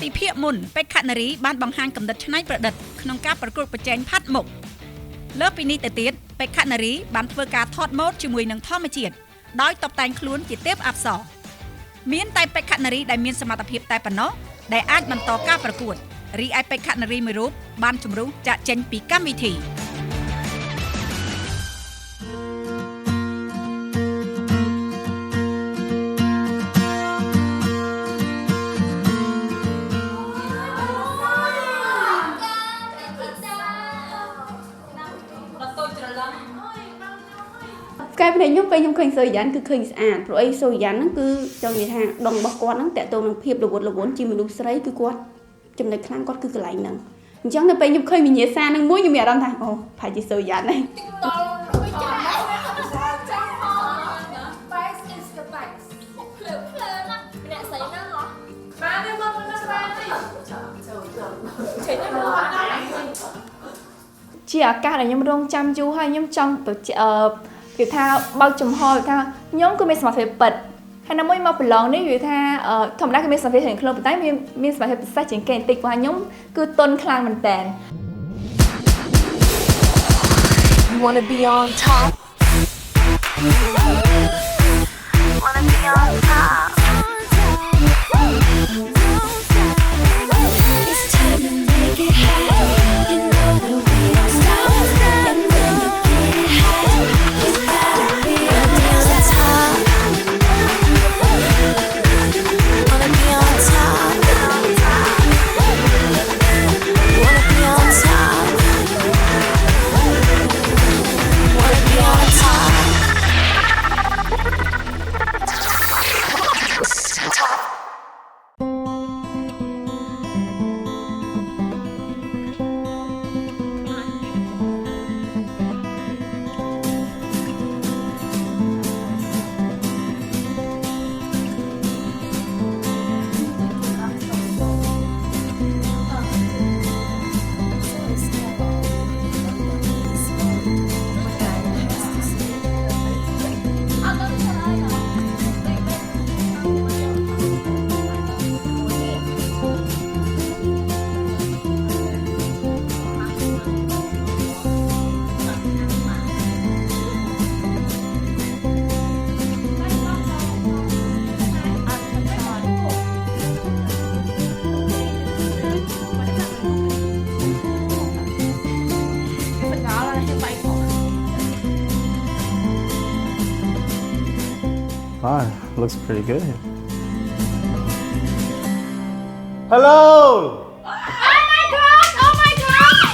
ติเพียมุนเป็กขันนารีบ้านบางฮันกำดัดชนะประดัดขนมกาประกวดประเจนพัดหมกเลิกปีนี้แต่ติดเป็กขันนารีบ้านเพื่อการทอดมดจมวยนังท่อมาเจียดโดยตบแต่งคล้วนจิตเต็บอับสอเมียนไตเป็กขันนารีได้เมียนสมาร์ทเพียบแต่ปนเนาะได้อาจมันต่อการประกวดรีไอเป็กขันนารีไม่รู้บ้านจมรู้จะเจนปีก้ามวิธีcái này nhung cây nhung khơi sơi dán cứ khơi à rồi ấy sơi dán nó cứ cho người hàng đồng bọc quạt nó tẹt tôm nó phiệp được là vốn chỉ mình đúng sấy cứ quạt trong này khăn quạt cứ cái lạnh nè chẳng là bây nhung khơi mình nhẹ xa nó muối như mẹ đang thằng ồ phải chỉ sơi dán này chỉ ở ca là nhung đông chăm chú hay nhung trong việc tha bao trùm ho việc tha nhóm của mình sẽ phải bật hay là mỗi một lần nếu việc tha thầm đa cái mình sẽ phải hiện không tái mình sẽ phải sát triển kèn tịch và nhóm cứ tôn khang mình tàn. You wanna be on top. Wanna be on top. It's time to make it happen. You know that we don't stop. And when you get it high, you gotta be on top. Wanna be on top. Wanna be on top. Wanna be on top. Wow, looks pretty good. Hello! Oh my god! Oh my god!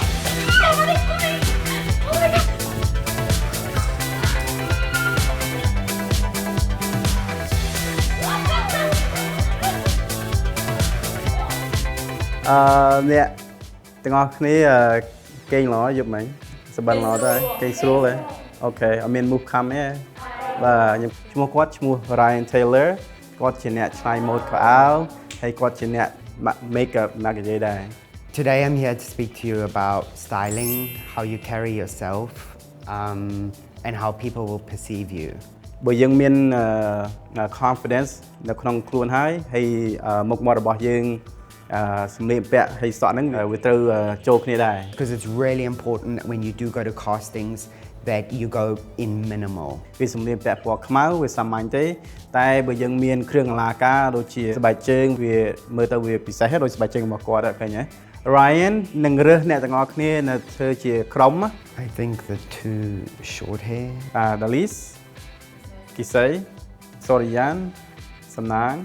Somebody's coming! Oh my god! Nè, từng ngọc này kênh nó giúp mình, sẽ bắn nó thôi, kênh slow đấy. Ok, I mean move cam ấy. Và nhưng chúng quát chúng Ryan Taylor quát trên net try mode của áo hay quát trên net makeup nạc cái đây. Today I'm here to speak to you about styling, how you carry yourself, and how people will perceive you. Bởi dân miền confidence nó không luôn hay một mónរបស់យើងសម្លៀកបំពាក់ហើយសក់ហ្នឹងវាត្រូវចូលគ្នាដែរ Because it's really important that when you do go to castings that you go in minimal. វាសម្លៀកបំពាក់ពណ៌ខ្មៅវាសាមញ្ញទេតែបើយើងមានគ្រឿងអលង្ការដូចជាស្បែកជើងវាមើលទៅវាពិសេសដូចស្បែកជើងរបស់គាត់ឃើញទេ Ryan នឹងរើសអ្នកទាំងអស់គ្នានៅធ្វើជាក្រុម I think the two short hair. Dalis Kisei Sorian Sanang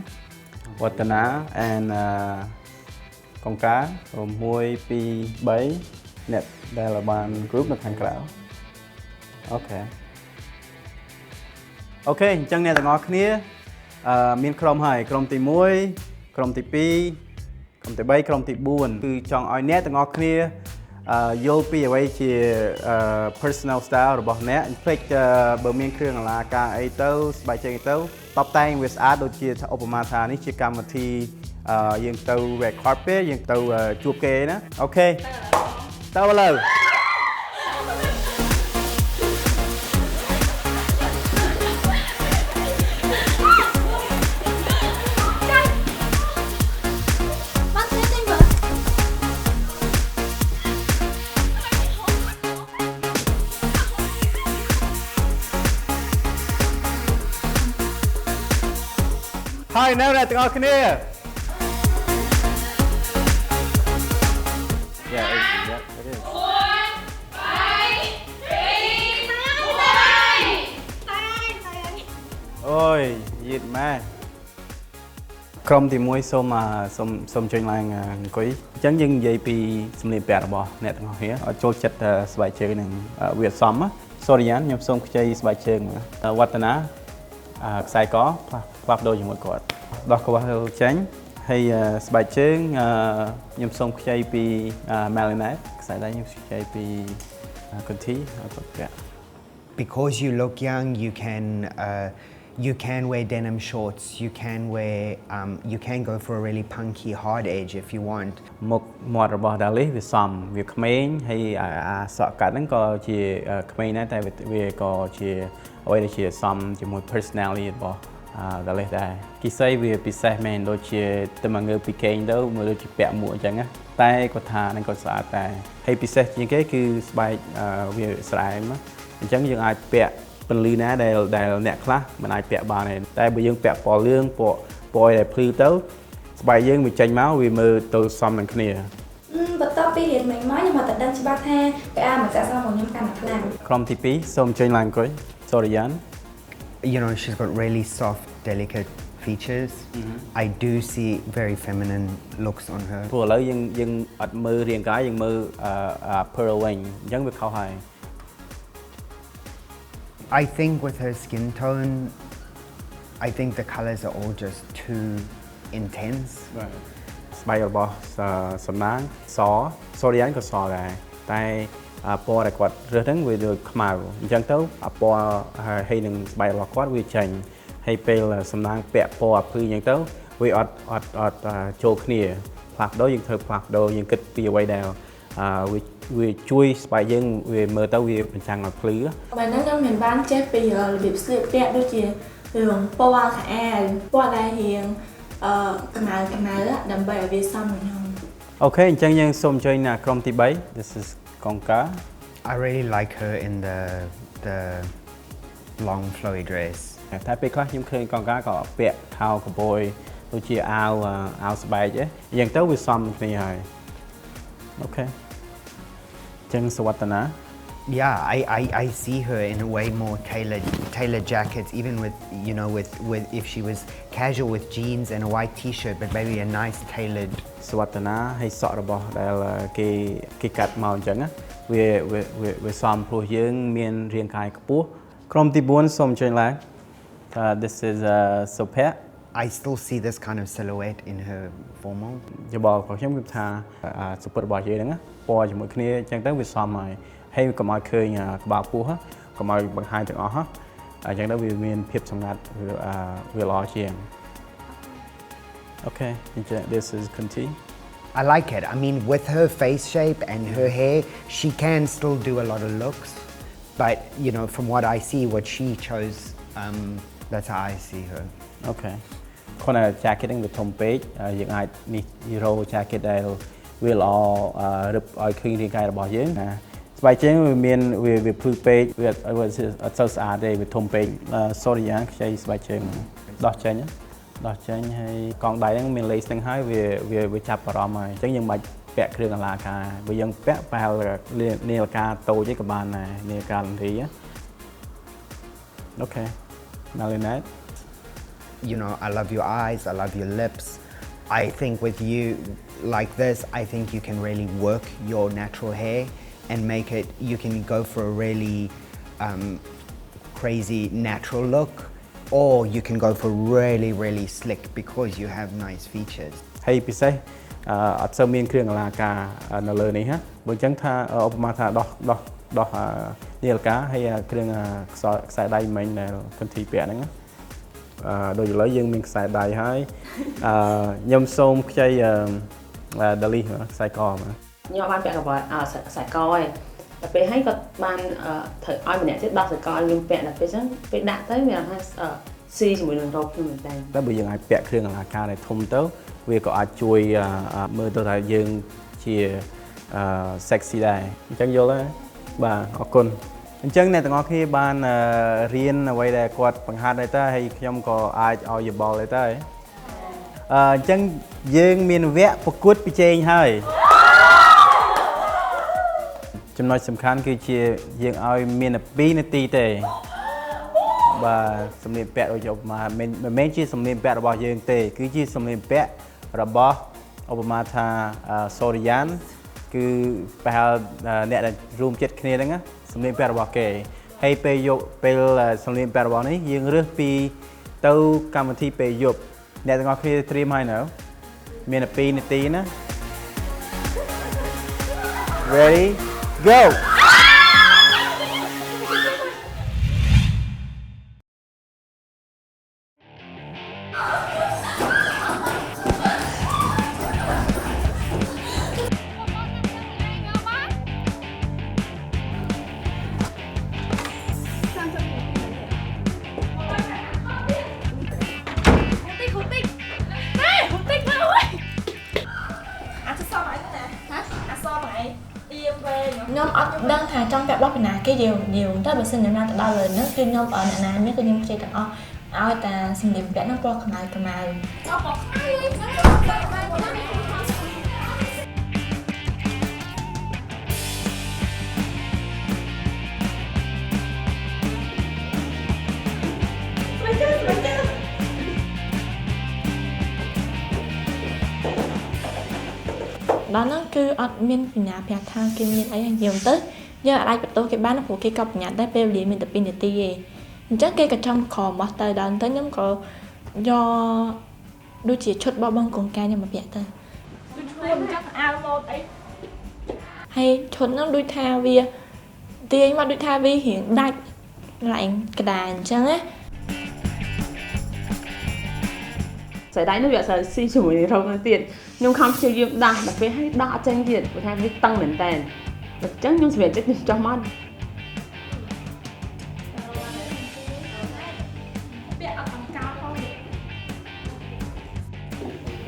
Watana and កងការ1 2 3អ្នកដែលបាន group នៅខាងក្រៅអូខេអញ្ចឹងអ្នកទាំងអស់គ្នាមានក្រុមហើយក្រុមទី1ក្រុមទី2ក្រុមទី3ក្រុមទី4គឺចង់ឲ្យអ្នកទាំងអស់គ្នាយល់ពីអ្វីជា personal style របស់អ្នកភ្លេចបើមានគ្រឿងអលង្ការអីទៅស្បែកជើងអីទៅតបតែងវាស្អាតដូចជាឧបមាថានេះជាកម្មវិធីយើងទៅ red carpet យើងទៅជួបគេណាអូខេទៅឥឡូវ Bác sĩ ហើយនៅអ្នកទាំងអស់គ្នា Yeah, it is. អូយយឺតម៉ែក្រុមទី1សូមជួយឡើងអង្គុយអញ្ចឹងយើងនិយាយពីសម្លៀកបំពាក់របស់អ្នកទាំងអស់គ្នាឲ្យចូលចិត្តស្បែកជើងនឹងវាសមសូរិយានខ្ញុំសូមខ្ចីស្បែកជើងវឌ្ឍនាខ្សែកផ្លាស់ប្ដូរជាមួយគាត់ដោះក្បាលចេញហើយស្បែកជើងខ្ញុំសូមខ្ចីពី Melinet ខ្សែដៃខ្ញុំខ្ចីពី Conti ឲ្យគាត់ពាក់ Because you look young, you can wear denim shorts. You can go for a really punky hard edge if you want. មុខមាត់របស់ Dali វាសមវាក្មេងហើយសក់កាត់ហ្នឹងក៏ជាក្មេងដែរតែវាក៏ជាអ្វីដែលជាសមជាមួយ personality របស់ Dali ដែរគីសីវាពិសេសមែនដូចជាទៅមកងើពីគេងទៅមើលដូចជាពាក់មួកអញ្ចឹងណាតែគាត់ថាហ្នឹងក៏ស្អាតដែរហើយពិសេសជាងគេគឺស្បែកវាស្រែមអញ្ចឹងយើងអាចពាក់ពន្លឺណាដែលអ្នកខ្លះមិនអាចពាក់បានទេតែបើយើងពាក់ពណ៌លឿងពណ៌ដែលភ្លឺទៅស្បែកយើងវាចេញមកវាមើលទៅសមនឹងគ្នាបន្ទាប់ពីរៀនមិញមកខ្ញុំអត់ដឹងច្បាស់ថាកៅអៅមកសាក់សរបស់ខ្ញុំកាន់តែខ្លាំងក្រុមទី2សូមជួយឡើងអង្គុយសូរិយាន You know, she's got really soft, delicate features. I do see very feminine looks on her. ព្រោះឥឡូវយើងអត់មើលរាងកាយយើងមើល pearl វិញអញ្ចឹងវាខុសហើយ I think with her skin tone, I think the colors are all just too intense. ស្បែករបស់សំណាងសូរិយានក៏សដែរតែពណ៌ដែលគាត់រើសហ្នឹងវាដូចខ្មៅអញ្ចឹងទៅពណ៌ហើយនឹងស្បែករបស់គាត់វាចេញហើយពេលសំណាងពាក់ពណ៌ភ្លឺអញ្ចឹងទៅវាអត់ចូលគ្នាផ្លាស់ប្ដូរយើងធ្វើផ្លាស់ប្ដូរយើងគិតពីអ្វីដែលវាជួយស្បែកយើងវាមើលទៅវាបញ្ចាំងឲ្យភ្លឺបែបហ្នឹងខ្ញុំមិនបានចេះពីរបៀបស្លៀកពាក់ដូចជារឿងពណ៌ខោអាវពណ៌ដែលរៀងកំណៅដើម្បីឲ្យវាសមនឹងខ្ញុំអូខេអញ្ចឹងយើងសូមអញ្ជើញក្រុមទី3 This is Kongka I really like her in the long flowy dress តែពេលខ្លះខ្ញុំឃើញ Kongka ក៏ពាក់ខោកបយដូចជាអាវស្បែកអញ្ចឹងទៅវាសមគ្នាហើយអូខេចឹងសវត្តនា Yeah, I see her in a way more tailored jackets, even with with if she was casual with jeans and a white t-shirt, but maybe a nice tailored. សវត្តនាហើយសក់របស់ដែលគេកាត់មកអញ្ចឹងវាសមព្រោះយើងមានរាងកាយខ្ពស់ក្រុមទី4សូមជួយឡើង This is Sopet I still see this kind of silhouette in her formal យោបល់របស់ខ្ញុំគឺថាសុពិតរបស់យើងហ្នឹងពណ៌ជាមួយគ្នាអញ្ចឹងទៅវាសមហើយកុំឲ្យឃើញក្បាលពោះកុំឲ្យបង្ហាញទាំងអស់អញ្ចឹងទៅវាមានភាពសម្ងាត់វាល្អជាង Okay, this is Conti. I like it. I mean, with her face shape and her hair, she can still do a lot of looks. But, from what I see, what she chose, that's how I see her. Okay. គាត់ jacket ហ្នឹងវាធំពេកយើងអាចនេះ hero jacket ដែលវាល្អរឹបឲ្យឃើញរាងកាយរបស់យើងណាស្បែកជើងវាមានវាភ្លឺពេកវាអត់សូវស្អាតទេវាធំពេក sorry យ៉ាងខ្ចីស្បែកជើងដោះចេញហើយកងដៃហ្នឹងមាន lace ហ្នឹងហើយវាចាប់អារម្មណ៍ហើយអញ្ចឹងយើងមិនបាច់ពាក់គ្រឿងអលង្ការបើយើងពាក់ប្រហែលនាឡិកាតូចទេក៏បានដែរនាឡិកាលន្ទីអូខេ Melinet I love your eyes, I love your lips. I think with you like this, I think you can really work your natural hair and make it, you can go for a really crazy natural look, or you can go for really, really slick because you have nice features. ហើយពិសេសអត់សូវមានគ្រឿងអលង្ការនៅលើនេះហ៎បើអញ្ចឹងថាឧបមាថាដោះនាឡិកាហើយគ្រឿងខ្សែដៃមិញដែល Conti ពាក់ហ្នឹងដូចឥឡូវយើងមានខ្សែដៃហើយខ្ញុំសូមខ្ចីDali ខ្សែកមកខ្ញុំបានពាក់កង្វល់ខ្សែកឯងតែពេលហើយគាត់បានត្រូវឲ្យម្នាក់ទៀតដោះខ្សែកឲ្យខ្ញុំពាក់ដល់ពេលហ្នឹងពេលដាក់ទៅវាថាស៊ីជាមួយនឹងរ៉ូបខ្ញុំមែនតើតែបើយើងអាចពាក់គ្រឿងអលង្ការដែលធំទៅវាក៏អាចជួយមើលទៅថាយើងជា sexy ដែរអញ្ចឹងយល់ទេបាទអរគុណអញ្ចឹងអ្នកទាំងអស់គ្នាបានរៀនអ្វីដែលគាត់បង្ហាត់ដែរតើហើយខ្ញុំក៏អាចឲ្យយោបល់ដែរតើ ចឹងយើងមានវគ្គប្រកួតប្រជែងហើយចំណុចសំខាន់គឺជាយើងឲ្យមាន2នាទីទេបាទសម្លៀកពាក់ដូចឧបមាមិនមែនជាសម្លៀកពាក់របស់យើងទេគឺជាសម្លៀកពាក់របស់ឧបមាថាសូរិយានគឺប្រហែលអ្នកដែលរួមចិត្តគ្នាហ្នឹងសម្លៀកពាក់របស់គេហើយពេលសម្លៀកពាក់របស់នេះយើងរើសពីទៅកម្មវិធីពេលយប់អ្នកទាំងអស់គ្នាត្រៀមហើយនៅមាន2នាទីណា Ready go nhóm ở đang thà trong việc bóc nè cái nhiều đó là xin nhận ra từ đâu rồi nó khi nhóm ở nè mấy cái nhóm chơi tặng ai ta xin điểm vẽ nó qua cái này đó nó cứ ở miền nhà bè thang kia miền ấy nhiều tới giờ ở đây tôi cái bán nó phụ cái cọc nhà đấy bêu liền mình tập pin để ti chắc cái trong cò mà tới đàn tới nhóm có do đôi chỉ chốt bao băng cùng ca nhưng mà bẹ tới hay chốt nó đôi tha vía ti mà đôi tha vi hiện đại lạnh cái đàn chẳng á sẽ đánh nó bị sợ si chùi này không tiền nhưng không chơi game đặc biệt hay đa tranh diện của hai cái tăng nền tèn chắc nhưng sẽ chết trong mắt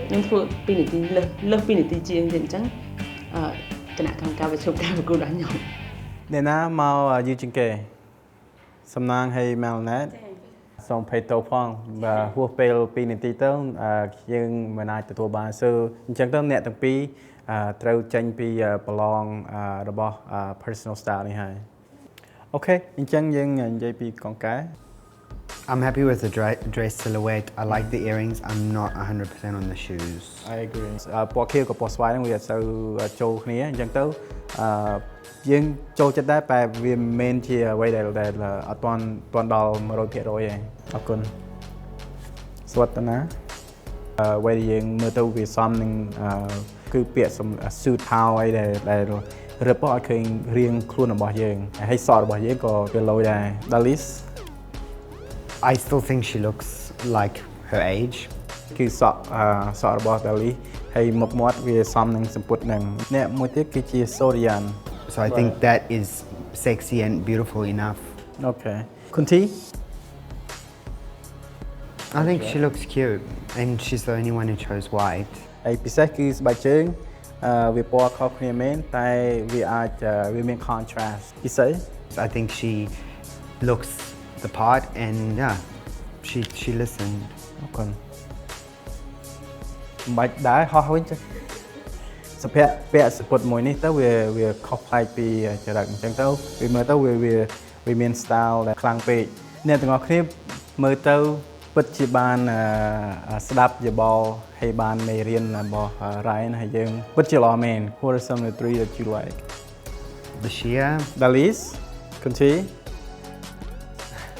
nhưng thôi pin để tin lên pin để tin chiên thì chắc cái nào càng cao và chụp cao và cô đánh nhau để na mau như chừng kề sầm nang hay mèo nét xong phải tàu phong và hua pel pin này tí tới nhưng mà này từ tua ba sơ chẳng tới nẹt từng pi trâu tranh pi belong robot personal style này hay ok chẳng nhưng dây pi con cái I'm happy with the dress silhouette. I like the earrings. I'm not 100% on the shoes. I agree. ពណ៌ខៀវกับពណ៌ស្វាយហ្នឹងវាទៅចូលគ្នាអញ្ចឹងទៅយើងចូលចិត្តដែរតែវាមិនមែនជាអ្វីដែលអត់ទាន់ដល់ 100%ទេអរគុណស្វាត់ណាអ្វីដែលយើងមើលទៅវាសមនឹងគឺពាក្យ suit ថោអីដែលរឹបឲ្យឃើញរាងខ្លួនរបស់យើងហើយសក់របស់យើងក៏វាលយដែរ Dalis I still think she looks like her age. គឺសក់របស់ Dalis ហើយមុខមាត់វាសមនឹងសម្ពុតនឹងអ្នកមួយទៀតគឺជា Sorian So I think that is sexy and beautiful enough. Okay. Kunti? I think she looks cute and she's the only one who chose white. ហើយពិសេសគឺស្បែកជើងវាពណ៌ខុសគ្នាមែនតែវាអាចវាមាន contrast ពិសេស I think she looks the part and yeah she listened អរគុណមិនបាច់ដែរហោះវិញចឹងសុភ័ក្រពាក់សពុតមួយនេះទៅវាខុសប្លែកពីចរិតអញ្ចឹងទៅវាមើលទៅវាមាន style ដែលខ្លាំងពេកអ្នកទាំងអស់គ្នាមើលទៅពិតជាបានស្ដាប់យោបល់ហើយបានមេរៀនរបស់ Ryan ហើយយើងពិតជាល្អមែន What are some of the three that you like? Bashir, Dalis, Kunti,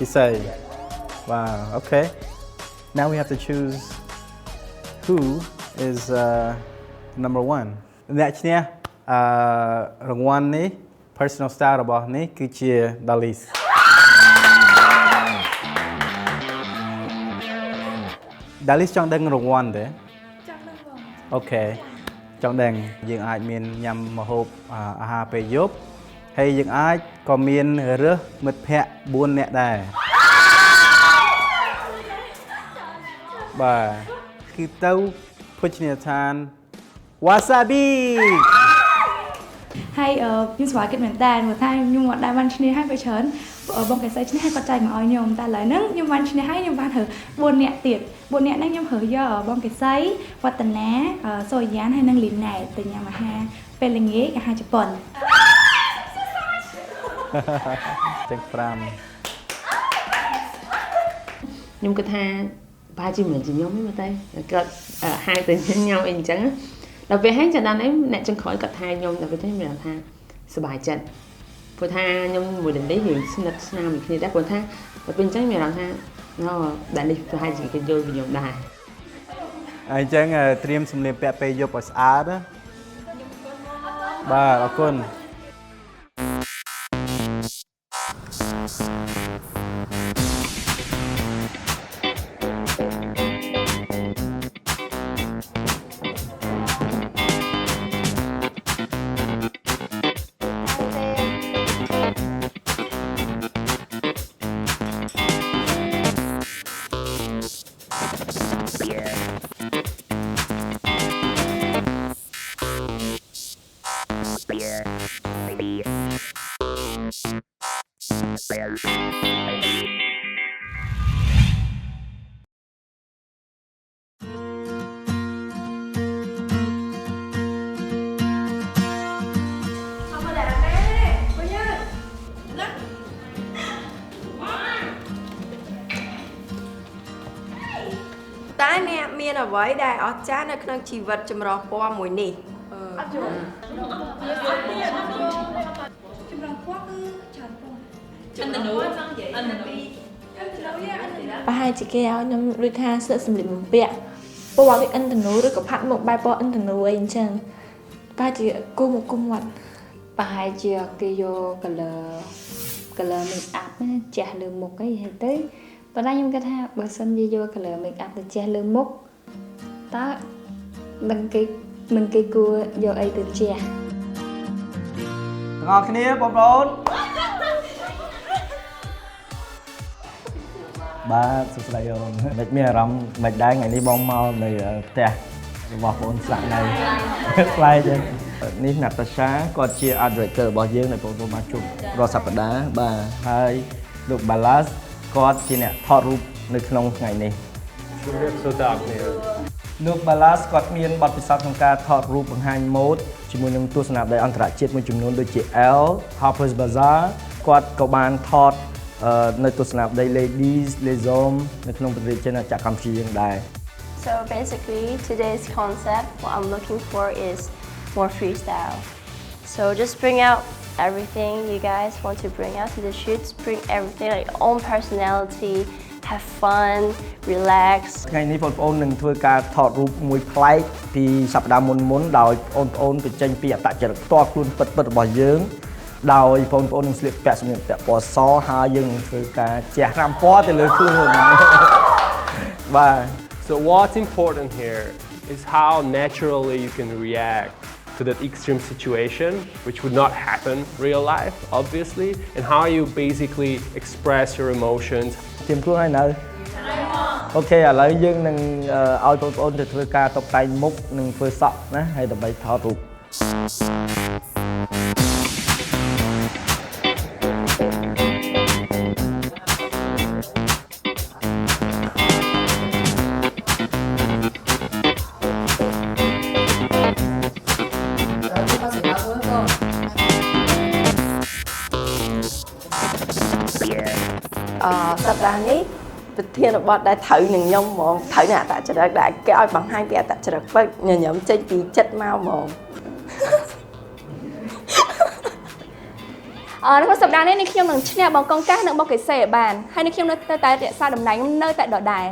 Isai. Wow, okay. Now we have to choose who is number one. អ្នកឈ្នះរង្វាន់នេះ personal style របស់នេះគឺជា Dalis. Dalis ចង់ដឹងរង្វាន់ទេចង់ដឹងបងអូខេចង់ដឹងយើងអាចមានញ៉ាំម្ហូបអាហារពេលយប់ហើយយើងអាចក៏មានរើសមិត្តភ័ក្តិ4នាក់ដែរបាទគឺទៅភោជនីយដ្ឋាន Wasabi ហើយខ្ញុំស្វាគមន៍មែនតើព្រោះថាខ្ញុំអត់ដែរបានឈ្នះហើយពេលច្រើន បងកែសៃឈ្នះហើយគាត់ចែកមកឲ្យខ្ញុំតែឥឡូវហ្នឹងខ្ញុំបានឈ្នះហើយខ្ញុំបានរើ4នាក់ទៀត4នាក់ហ្នឹងខ្ញុំរើយកបងកែសៃវឌ្ឍនាសូរិយានហើយនិងលីណែតទៅញ៉ាំអាហារពេលល្ងាចអាហារជប៉ុន ចឹង5 ខ្ញុំគិតថាប្រហែលជាមិនមែនជាខ្ញុំទេមើលទៅគាត់ហៅទៅញ៉ាំអីអញ្ចឹងដល់ពេលហើយចំណានឯងអ្នកចុងក្រោយគាត់ថាខ្ញុំដល់ពេលទៅមានថាសប្បាយចិត្តព្រោះថាខ្ញុំមួយដេនេះយើងស្និទ្ធស្នាលមួយគ្នាដែរព្រោះថាដល់ពេលអញ្ចឹងមានអារម្មណ៍ថាដល់នេះប្រហែលជាគេយល់ពីខ្ញុំដែរអញ្ចឹងត្រៀមសម្លៀកពាក់ពេលយប់ឲ្យស្អាតណាបាទអរគុណ តែអ្នកមានអ្វីដែលអស្ចារ្យនៅក្នុងជីវិតចម្រុះពណ៌មួយនេះអត់យល់ចម្រុះពណ៌គឺច្រើនពណ៌ចម្រុះពណ៌ចង់និយាយពីប្រហែលជាគេឲ្យខ្ញុំដូចថាស្លៀកសម្លៀកបំពាក់ពណ៌ដូចឥន្ធនូឬក៏ផាត់មុខបែបពណ៌ឥន្ធនូអីអញ្ចឹងប្រហែលជាគូមកគុំវត្ត ប្រហែលជាគេយក color make up ណាជះលើមុខអីហើយទៅប៉ុន្តែខ្ញុំគិតថាបើសិនជាយក color make up ទៅជះលើមុខតើមិនគេគួរយកអីទៅជះ ទាំងអស់គ្នាបងប្អូនបាទសួស្តីអូនមិនមានអារម្មណ៍មិនដែរថ្ងៃនេះបងមកនៅផ្ទះរបស់បងស្លាក់នៅខ្លាយចឹងនេះណាតាសាគាត់ជា art director របស់យើងដែលបងប្អូនមកជួបរាល់សប្តាហ៍បាទហើយលោក Ballas គាត់ជាអ្នកថតរូបនៅក្នុងថ្ងៃនេះជំរាបសួរដល់អ្នកលោក Ballas គាត់មានបទពិសោធន៍ក្នុងការថតរូបបង្ហាញម៉ូដជាមួយនឹងទស្សនវិស័យអន្តរជាតិមួយចំនួនដូចជា Elle Harper's Bazaar គាត់ក៏បានថតនៅទស្សនវិស័យ Ladies Les Hommes នៅក្នុងប្រទេសជាតិចក្រកម្ពុជាយើងដែរ So basically today's concept what I'm looking for is more freestyle. So just bring out everything you guys want to bring out to the shoots, bring everything like your own personality, have fun, relax. ថ្ងៃនេះបងប្អូននឹងធ្វើការថតរូបមួយប្លែកពីសប្តាហ៍មុនដោយបងប្អូនបញ្ចេញពីអត្តចរិតផ្ទាល់ខ្លួនពិតៗរបស់យើងដោយបងប្អូននឹងស្លៀកពាក់សម្លៀកបំពាក់ពណ៌សហើយយើងនឹងធ្វើការជះ5ពណ៌ទៅលើខ្លួនបាទ So what's important here is how naturally you can react to that extreme situation, which would not happen in real life, obviously, and how you basically express your emotions. ទៀមខ្លួនហើយនៅអូខេឥឡូវយើងនឹងឲ្យបងប្អូនទៅធ្វើការតុបតែងមុខនិងធ្វើសក់ណាហើយដើម្បីថតរូប សប្តាហ៍នេះប្រធានបទដែលត្រូវនឹងខ្ញុំហ្មងត្រូវនឹងអត្តចរិតដែលគេឲ្យបង្ហាញពីអត្តចរិតពិតញញឹមចេញពីចិត្តមកហ្មង នៅសប្តាហ៍នេះនេះខ្ញុំនឹងឈ្នះបងកងកាសនិងបងកេសេបានហើយនេះខ្ញុំនៅតែរក្សាតំណែងខ្ញុំនៅតែដដែល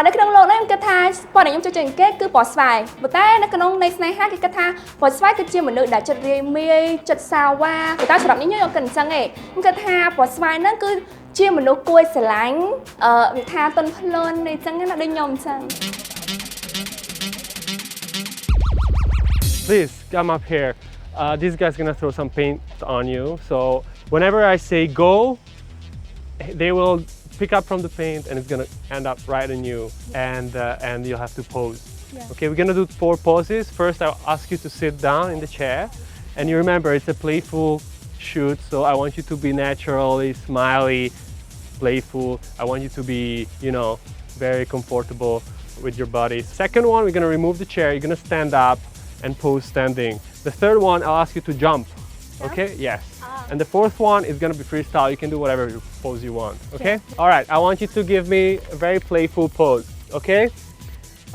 នៅក្នុងលោកនេះខ្ញុំគិតថាពណ៌ដែលខ្ញុំចូលចិត្តគេគឺពណ៌ស្វាយប៉ុន្តែនៅក្នុងនៃស្នេហាគេគិតថាពណ៌ស្វាយគឺជាមនុស្សដែលចិត្តរាយមាយចិត្តសាវ៉ាប៉ុន្តែសម្រាប់ខ្ញុំគិតអញ្ចឹងឯងខ្ញុំគិតថាពណ៌ស្វាយហ្នឹងគឺជាមនុស្សគួរស្រឡាញ់វាថាទន់ភ្លន់អញ្ចឹងណាដូចខ្ញុំអញ្ចឹង Please come up here. This guy's gonna throw some paint on you. So whenever I say go, they will pick up from the paint and it's gonna end up right on you, and you'll have to pose. Yeah. Okay, we're gonna do 4 poses. First, I'll ask you to sit down in the chair, and you remember it's a playful shoot, so I want you to be naturally smiley, playful. I want you to be, you know, very comfortable with your body. Second one, we're gonna remove the chair. You're gonna stand up and pose standing. The third one, I'll ask you to jump. Okay? Yes. And the fourth one is gonna be freestyle. You can do whatever pose you want. Okay? All right. I want you to give me a very playful pose. Okay?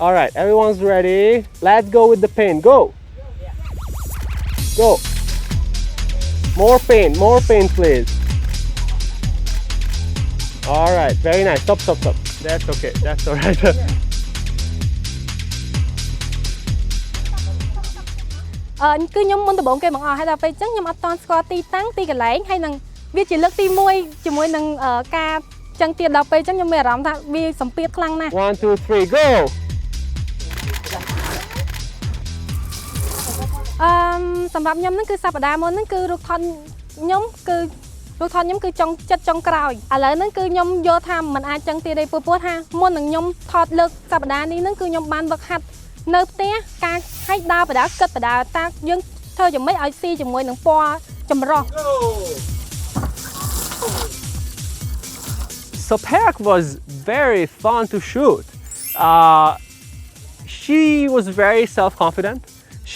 All right. Everyone's ready. Let's go with the paint. Go. Go. More paint, please. All right, very nice. Stop. That's okay. That's all right. Cứខ្ញុំមុនដំបូងគេបង្អស់ហើយដល់ពេលអញ្ចឹងខ្ញុំអត់តន់ស្គាល់ទីតាំងទីកន្លែងហើយនឹងវាជាលើកទី1ជាមួយនឹងការចឹងទៀតដល់ពេលអញ្ចឹងខ្ញុំមានអារម្មណ៍ថាវាសម្ពាធខ្លាំងណាស់ 1 2 3 go សម្រាប់ខ្ញុំហ្នឹងគឺសប្តាហ៍មុនហ្នឹងគឺរូបថតខ្ញុំគឺចង់ចិត្តចង់ក្រោយឥឡូវហ្នឹងគឺខ្ញុំយល់ថាมันអាចចឹងទៀតទេព្រោះថាមុននឹងខ្ញុំថតលើកសប្តាហ៍នេះហ្នឹងគឺខ្ញុំបានវឹកហាត់នៅផ្ទះការឲ្យដើរបដាគិតបដាតាយើងធ្វើយ៉ាងម៉េចឲ្យស៊ីជាមួយនឹងពណ៌ចម្រុះ So Perak was very fun to shoot. She was very self-confident.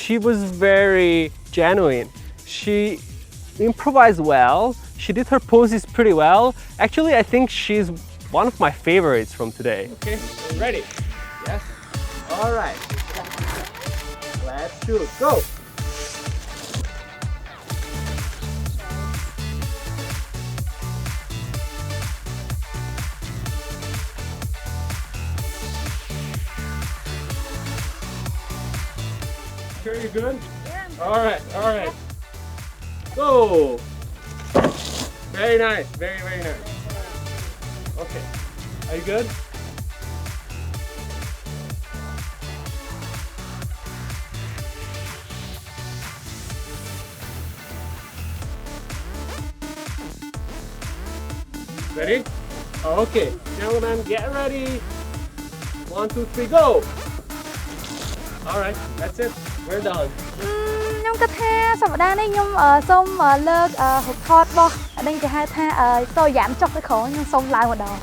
She was very genuine. She improvised well. She did her poses pretty well. Actually, I think she's one of my favorites from today. Okay, ready? Yes. All right. Let's shoot. Go. Sure you're good? Yeah. All right. Go. Very nice. Very nice. Okay. Are you good? Ready? Okay. Gentlemen, get ready. 1 2 3 go. All right. That's it. We're done. ខ្ញុំគិតថាសប្តាហ៍នេះខ្ញុំសូមលើករូបថតរបស់នេះគេហៅថាសូយ៉ាមចុកទៅក្រោយខ្ញុំសូមឡើងម្ដង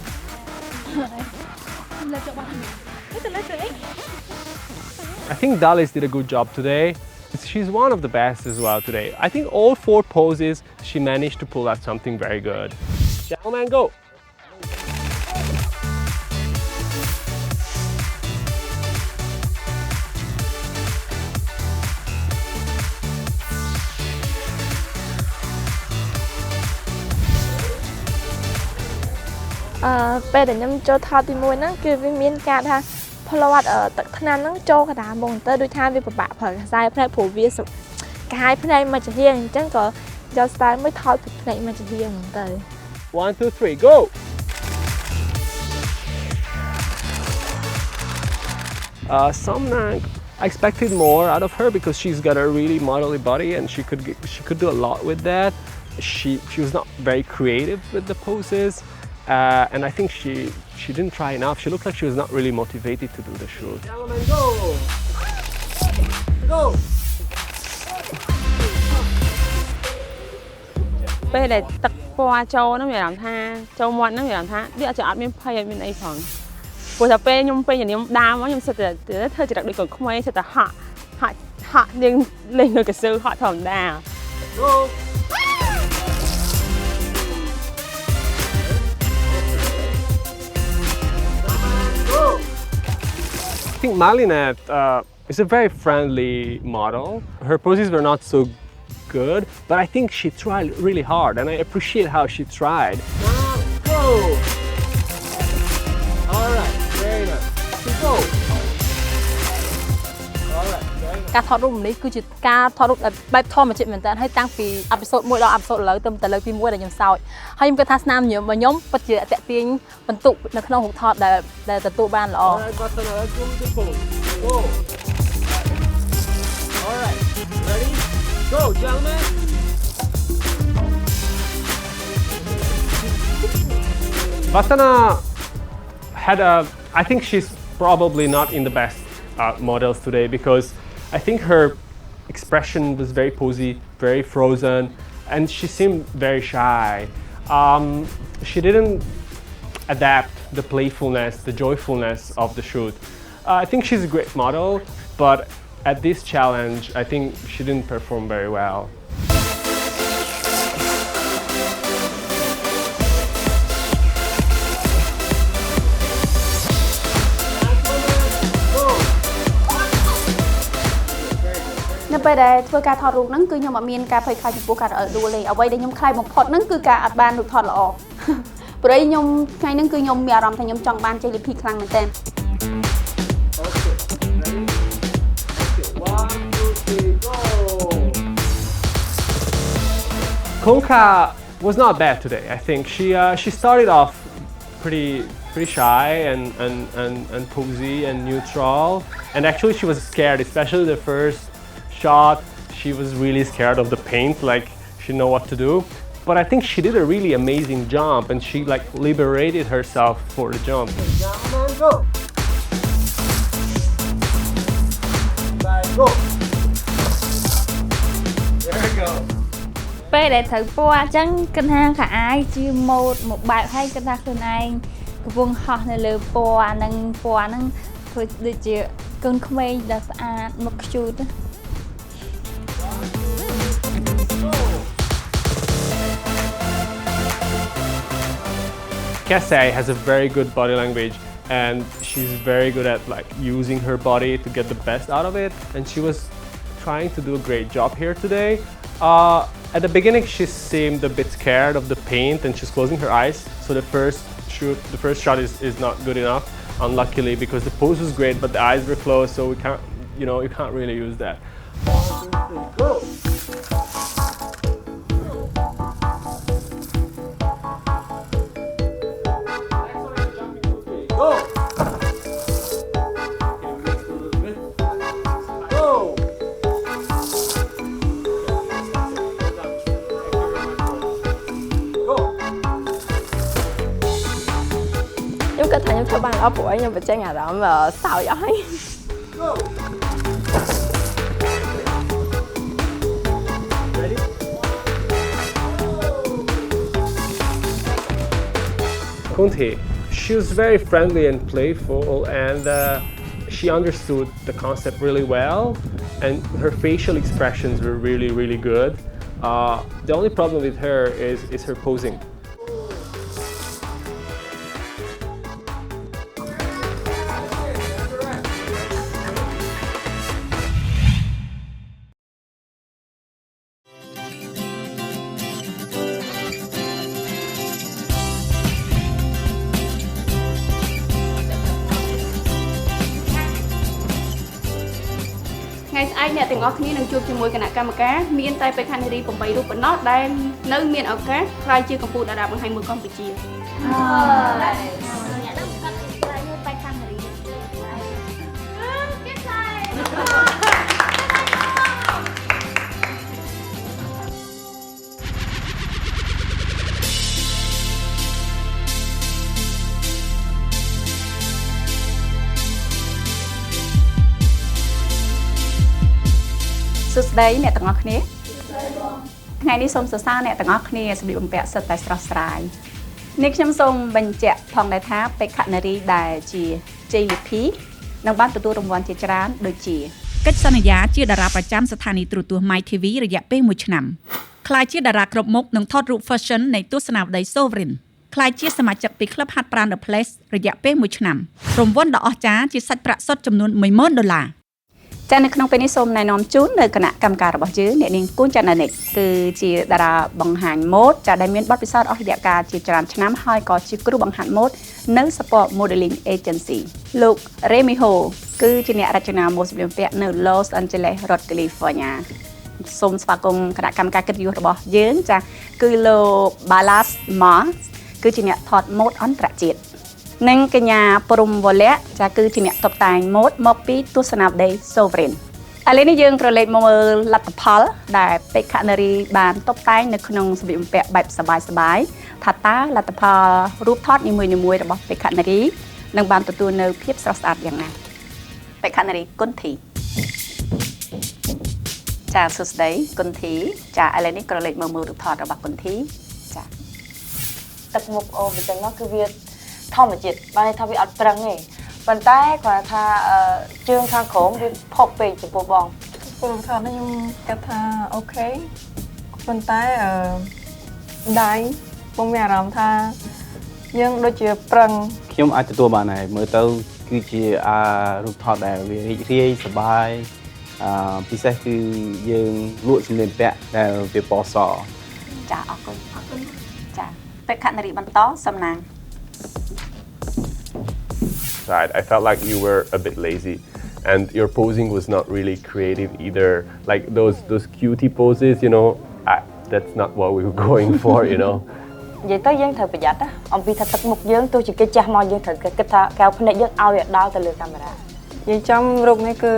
លើកចុករបស់នេះទៅលើកអី I think Dalis did a good job today. She's one of the best as well today. I think all 4 poses she managed to pull out something very good. Gentlemen, go. Bây giờ nhâm cho thọ thì mùi nó cứ với miên cả ha phô loạt ở tận thân ăn nó cho cả đám bông tới đôi thay vì bạc phải sai phải phổ biến sự cái này mà chỉ riêng chẳng có do style mới thọ thì này mà chỉ riêng tới 1 2 3 go. Somnang, I expected more out of her because she's got a really modelly body and she could do a lot with that. She was not very creative with the poses. And I think she didn't try enough. She looked like she was not really motivated to do the shoot. Gentlemen, go! Go! ពេលដែលទឹកពណ៌ចូលហ្នឹងមានអារម្មណ៍ថាចូលមាត់ហ្នឹងមានអារម្មណ៍ថាវាអាចអត់មានភ័យអត់មានអីផងព្រោះតែពេលខ្ញុំពេញញ៉ាំដើមមកខ្ញុំសិតតែធ្វើចរិតដូចកូនក្មេងសិតតែហក់នាងលេងនៅកស៊ូហក់ធម្មតា Go! I think Malinette is a very friendly model. Her poses were not so good, but I think she tried really hard and I appreciate how she tried. Now, go! All right, very nice. Go! All right, very nice. ការថតរូបនេះគឺជាការថតរូបបែបធម្មជាតិមែនតើហើយតាំងពីអេពីសូត1ដល់អេពីសូតឥឡូវទៅលើកទី1ដែលខ្ញុំសោចហើយខ្ញុំគិតថាស្នាមញញឹមរបស់ខ្ញុំពិតជាតាក់ទាញបន្ទុកនៅក្នុងរូបថតដែលទទួលបានល្អ All right, Basana, let's go with the pose. Go! All right, ready? Go, gentlemen! Basana had I think she's probably not in the best models today because I think her expression was very posy, very frozen. and she seemed very shy. She didn't adapt the playfulness, the joyfulness of the shoot. I think she's a great model, but at this challenge, I think she didn't perform very well.នៅពេលដែលធ្វើការថតរូបហ្នឹងគឺខ្ញុំអត់មានការភ័យខ្លាចចំពោះការរអិលដួលទេអ្វីដែលខ្ញុំខ្លាចបំផុតហ្នឹងគឺការអត់បានរូបថតល្អព្រោះខ្ញុំថ្ងៃហ្នឹងគឺខ្ញុំមានអារម្មណ៍ថាខ្ញុំចង់បានជ័យលាភីខ្លាំងមែនទែន Konka was not bad today. I think she started off pretty shy and posy and neutral, and actually she was scared, especially the first shot. She was really scared of the paint, like she didn't know what to do. But I think she did a really amazing jump, and she like liberated herself for the jump. Go. Go. There we go. ពេលដែលត្រូវពណ៌អញ្ចឹងគិតថាខោអាវជាម៉ូដមួយបែបហើយគិតថាខ្លួនឯងកំពុងហោះនៅលើពណ៌ហ្នឹងធ្វើដូចជាកូនក្មេងដ៏ស្អាតមុខខ្ជូត Cassie has a very good body language, and she's very good at like using her body to get the best out of it, and she was trying to do a great job here today. At the beginning she seemed a bit scared of the paint and she's closing her eyes, so the first shot is not good enough, unluckily, because the pose was great but the eyes were closed, so you can't really use that. Go. Go. Go. ខ្ញុំគិតថាខ្ញុំធ្វើបានល្អព្រោះខ្ញុំបញ្ចេញអារម្មណ៍សោយអស់ហើយ Go. Ready? Kunti, she was very friendly and playful, and she understood the concept really well, and her facial expressions were really good. The only problem with her is her posing. Ngày ai nèទាំងអស់គ្នានឹងជួបជាមួយគណៈកម្មការមានតែបេក្ខនារី8រូបប៉ុណ្ណោះដែលនៅមានឱកាសក្លាយជាកម្ពុជាតារាបង្ហាញមួយកម្ពុជា សួស្តីអ្នកទាំងអស់គ្នាថ្ងៃនេះសូមសរសើរអ្នកទាំងអស់គ្នាសម្លៀកបំពាក់សិតតែស្រស់ស្រាយនេះខ្ញុំសូមបញ្ជាក់ផងដែរថាបេក្ខនារីដែលជាជ័យលាភីនឹងបានទទួលរង្វាន់ជាច្រើនដូចជាកិច្ចសន្យាជាតារាប្រចាំស្ថានីយ៍ទូរទស្សន៍ My TV រយៈពេល1ឆ្នាំក្លាយជាតារាគ្រប់មុខនិងថតរូប fashion នៃទស្សនាវដ្តី Sovereign ក្លាយជាសមាជិកពីក្លឹបហាត់ប្រាណ The Place រយៈពេល1ឆ្នាំរង្វាន់ដ៏អស្ចារ្យជាសាច់ប្រាក់សុទ្ធចំនួន$10,000 ចានៅក្នុងពេលនេះសូមណែនាំជូននៅគណៈកម្មការរបស់យើងអ្នកនាងគូនច័ន្ទនិកគឺជាតារាបង្ហាញម៉ូដចាដែលមានបទពិសោធន៍អស់រយៈកាលជាច្រើនឆ្នាំហើយក៏ជាគ្រូបង្ហាត់ម៉ូដនៅ Sport Modeling Agency លោក Remy Ho គឺជាអ្នករចនាម៉ូដសម្លៀកបំពាក់នៅ Los Angeles រដ្ឋ California សូមស្វាគមន៍គណៈកម្មការកិត្តិយសរបស់យើងចាគឺលោក Balas Mas គឺជាអ្នកថតម៉ូដអន្តរជាតិនិងកញ្ញាព្រំវលៈចាគឺជាអ្នកតុបតែងម៉ូដមកពីទស្សនាវដ្តី Sovereign ឥឡូវនេះយើងក្រឡេកមកមើលលទ្ធផលដែលបេក្ខនារីបានតុបតែងនៅក្នុងសម្លៀកបំពាក់បែបសប្បាយៗថាតើលទ្ធផលរូបថតនីមួយៗរបស់បេក្ខនារីនឹងបានទទួលនៅភាពស្រស់ស្អាតយ៉ាងណាបេក្ខនារីគុនធីច ចាសួស្តីគុនធីចាឥឡូវនេះក៏លេខមើលរូបថតរបស់គុនធីចាទឹកមុខអូវាចឹងនោះគឺវាធម្មជាតិបានន័យថាវាអត់ប្រឹងទេប៉ុន្តែគាត់ថាជើងខាងក្រោមវាផុកពេកចំពោះបងរូបថតនេះខ្ញុំគិតថាអូខេប៉ុន្តែដៃបងមានអារម្មណ៍ថាយើងដូចជាប្រឹងខ្ញុំអាចទទួលបានហើយមើលទៅគឺជារូបថតដែលវារីករាយសប្បាយពិសេសគឺយើងលក់សម្លៀកបំពាក់ដែលវាពណ៌សចាអរគុណចាបេក្ខនារីបន្តសំណាង Right, I felt like you were a bit lazy and your posing was not really creative either. Like those cutie poses, you know, that's not what we were going for, you know. និយាយទៅយើងត្រូវប្រយ័ត្នណាអំពីថាទឹកមុខយើងទោះជាគេចាស់មកយើងត្រូវគិតថាកែវភ្នែកយើងឲ្យដល់ទៅលើកាមេរ៉ានិយាយចំរូបនេះគឺ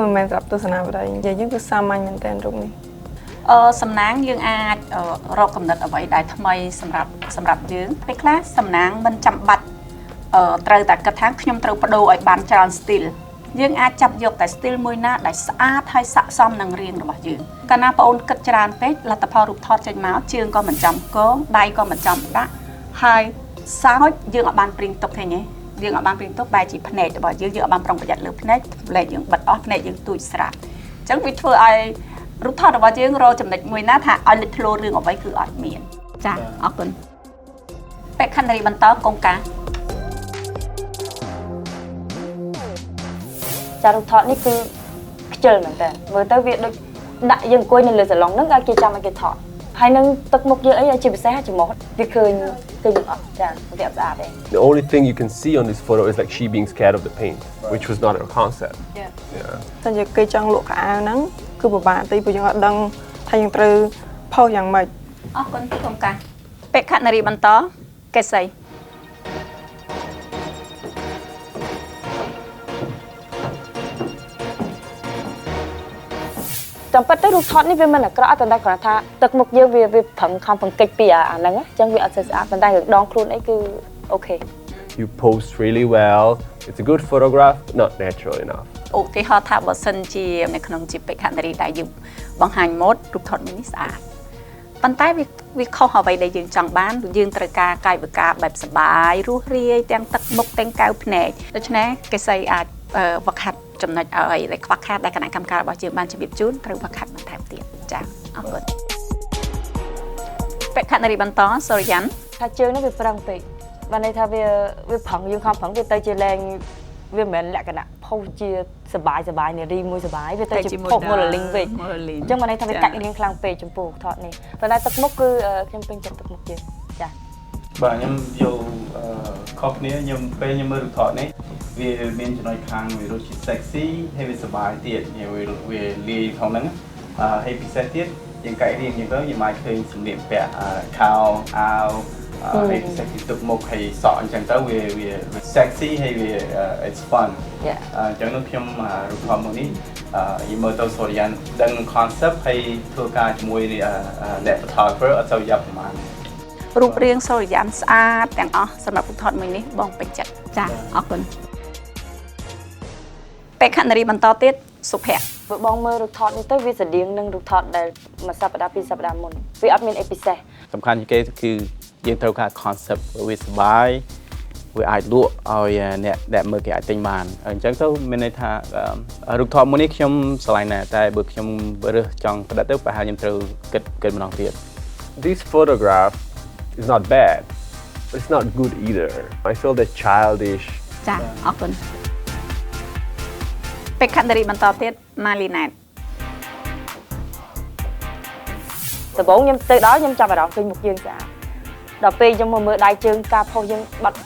មិនមែនសម្រាប់ទស្សនាបរិយានិយាយយើងគឺសាមញ្ញមែនទែនរូបនេះសំណាងយើងអាចរកកំណត់អ្វីដែលថ្មីសម្រាប់យើងពេលខ្លះសំណាងមិនចាំបាច់ត្រូវតែគិតថាខ្ញុំត្រូវបដូរឲ្យបានច្រើន style យើងអាចចាប់យកតែ style មួយណាដែលស្អាតហើយស័ក្តិសមនឹងរាងរបស់យើងកាលណាបងអូនគិតច្រើនពេកលទ្ធផលរូបថតចេញមកជើងក៏មិនចំកងដៃក៏មិនចំដាក់ហើយសោចយើងអត់បានព្រីងទុកទេញ៉េយើងអត់បានព្រីងទុកបែរជាភ្នែករបស់យើងអត់បានប្រុងប្រយ័ត្នលើភ្នែកផ្លែកយើងបិទអស់ភ្នែកយើងទូចស្រាប់អញ្ចឹងវាធ្វើឲ្យរូបថតរបស់យើងរកចំណុចមួយណាថាឲ្យលេចធ្លោរឿងអ្វីគឺអត់មានចាអរគុណបេក្ខនារីបន្តកងការចារូបថតនេះគឺខ្ជិលមែនតើមើលទៅវាដូចដាក់យើងអង្គុយនៅលើសាឡុងហ្នឹងឲ្យគេចាំឲ្យគេថតហើយនឹងទឹកមុខយើងអីជាពិសេសច្រមុះវាឃើញយើងអត់ចាវាអត់ស្អាតទេ The only thing you can see on this photo is like she being scared of the paint, which was not her concept. Yeah. តែនិយាយគេចង់លក់ខោអាវហ្នឹងគឺពិបាកតិចព្រោះយើងអត់ដឹងថាយើងត្រូវផុសយ៉ាងម៉េចអរគុណគុំកាបេក្ខនារីបន្តកេសីចាំពិតទៅរូបថតនេះវាមិនអាក្រក់តែគ្រាន់ថាទឹកមុខយើងវាប្រឹងខំបង្កិច្ចពីអាហ្នឹងអញ្ចឹងវាអត់ស្អាតប៉ុន្តែរឿងដងខ្លួនអីគឺអូខេ You pose really well. It's a good photograph, but not natural enough. ឧទាហរណ៍ថាបើសិនជានៅក្នុងជីបេក្ខនារីដែលយើងបង្ហាញម៉ូដរូបថតមួយនេះស្អាតប៉ុន្តែវាខុសអ្វីដែលយើងចង់បានយើងត្រូវការកាយវិការបែបសប្បាយរស់រាយទាំងទឹកមុខទាំងកែវភ្នែកដូច្នេះកេសីអាចវឹកហាត់ចំណុចឲ្យដែលខ្វះខាតដែលគណៈកម្មការរបស់យើងបានជម្រាបជូនត្រូវវឹកហាត់បន្ថែមទៀតចា៎អរគុណបេក្ខនារីបន្តសូរិយានថាជើងនេះវាប្រឹងពេកបានន័យថាវាប្រឹងយើងខំប្រឹងវាទៅជាលែងវាមិនមែនលក្ខណៈផុសជាសបាយនារីមួយសបាយវាទៅជាផុស modeling ពេកអញ្ចឹងបានន័យថាវាកាច់រៀងខ្លាំងពេកចំពោះថតនេះប៉ុន្តែទឹកមុខគឺខ្ញុំពេញចិត្តទឹកមុខយើងចា៎បាទខ្ញុំយកខុសគ្នាខ្ញុំពេលខ្ញុំមើលរូបថតនេះវាមានចំណុចខាងវារត់ជា sexy ហើយវាសបាយទៀតវាលាយក្នុងហ្នឹងហើយពិសេសទៀតយើងកាច់រៀងយើងទៅយើងអាចឃើញសម្លៀកបំពាក់ខោអាវហើយពិសេសគឺទឹកមុខហើយសក់អញ្ចឹងទៅវា sexy ហើយវា it's fun អញ្ចឹងខ្ញុំរូបថតមួយនេះយើងមើលទៅសូរិយានដឹង concept ហើយធ្វើការជាមួយអ្នក photographer អត់សូវយ៉ាប់ប្រហែលរូបរាងសូរិយានស្អាតទាំងអស់សម្រាប់រូបថតមួយនេះបងពេញចិត្តចា៎អរគុណបេក្ខនារីបន្តទៀតសុភ័ក្របើបងមើលរូបថតនេះទៅវាស្រដៀងនឹងរូបថតដែលមួយសប្តាហ៍ពីរសប្តាហ៍មុនវាអត់មានអីពិសេសសំខាន់ជាងគេគឺយើងត្រូវការ concept វាសបាយវាអាចលក់ឲ្យអ្នកដែលមើលគេអាចទិញបានអញ្ចឹងទៅមានន័យថារូបថតមួយនេះខ្ញុំស្រឡាញ់ណាស់តែបើខ្ញុំរើសចង់ផ្ដិតទៅប្រហែលខ្ញុំត្រូវគិតម្ដងទៀត This photograph is not bad, but it's not good either. I feel that childish. ចាអរគុណបេក្ខនារីបន្តទៀតម៉ាលីណែតដំបូងខ្ញុំទៅដល់ខ្ញុំចាប់អារម្មណ៍ឃើញមុខយើងស្អាតដល់ពេលខ្ញុំមើលដៃជើងការផុសយើងបាត់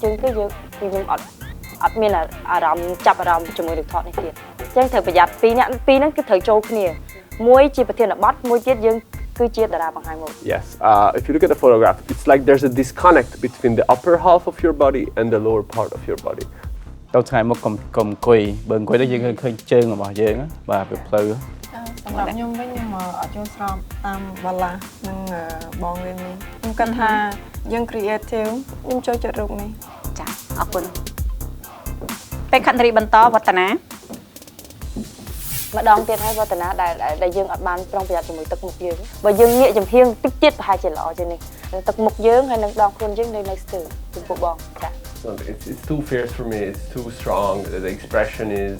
ជើងទៅខ្ញុំអត់មានអារម្មណ៍ចាប់អារម្មណ៍ជាមួយរូបថតនេះទៀតអញ្ចឹងត្រូវប្រយ័ត្នពីរហ្នឹងគឺត្រូវចូលគ្នាមួយជាប្រធានបទមួយទៀតយើងគឺជាតារាបង្ហាញមុខ Yes, if you look at the photograph, it's like there's a disconnect between the upper half of your body and the lower part of your body. ទៅថ្ងៃមុខកុំអង្គុយបើអង្គុយទៅយើងឃើញជើងរបស់យើងបាទវាផ្លូវសម្រាប់ខ្ញុំវិញខ្ញុំអត់ចូលស្របតាមបាឡានិងបងវិញនេះខ្ញុំគិតថាយើង creative ខ្ញុំចូលចិត្តរូបនេះចាអរគុណបេក្ខនារីបន្តវឌ្ឍនា ម្ដងទៀតហើយវឌ្ឍនាដែលយើងអត់បានប្រុងប្រយ័ត្នជាមួយទឹកមុខយើងបើយើងងាកចំហៀងតិចទៀតប្រហែលជាល្អជាងនេះទឹកមុខយើងហើយនឹងដងខ្លួនយើងនៅស្ទើរពីពួកបងចា It's too fierce for me. It's too strong. The expression is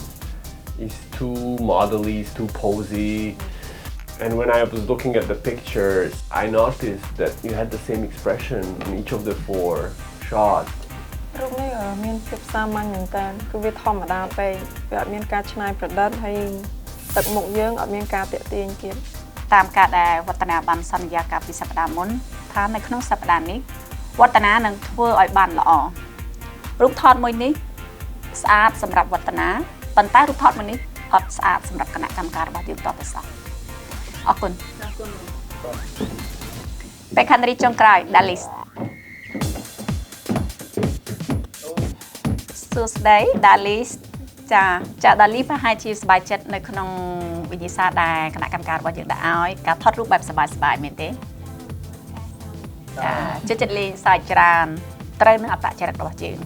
too modelly, it's too posy. And when I was looking at the pictures, I noticed that you had the same expression in each of the 4 shots. រូបនេះមានភាពសាមញ្ញមែនតើគឺវាធម្មតាពេកវាអត់មានការច្នៃប្រឌិតហើយទឹកមុខយើងអត់មានការតាក់ទាញទៀត តាមការដែលវឌ្ឍនាបានសន្យាកាលពីសប្តាហ៍មុនថានៅក្នុងសប្តាហ៍នេះវឌ្ឍនានឹងធ្វើឲ្យបានល្អរូបថតមួយនេះស្អាតសម្រាប់វឌ្ឍនាប៉ុន្តែរូបថតមួយនេះអត់ស្អាតសម្រាប់គណៈកម្មការរបស់យើងតទៅសោះអរគុណបេក្ខនារីចុងក្រោយ Dalis សួស្ដី Dalis ចា Dalis ប្រហែលជាសប្បាយចិត្តនៅក្នុងវិញ្ញាសាដែលគណៈកម្មការរបស់យើងដាក់ឲ្យការថតរូបបែបសប្បាយៗមែនទេចាចិត្តលេងសើចច្រើនត្រូវនឹងអត្តចរិតរបស់យើង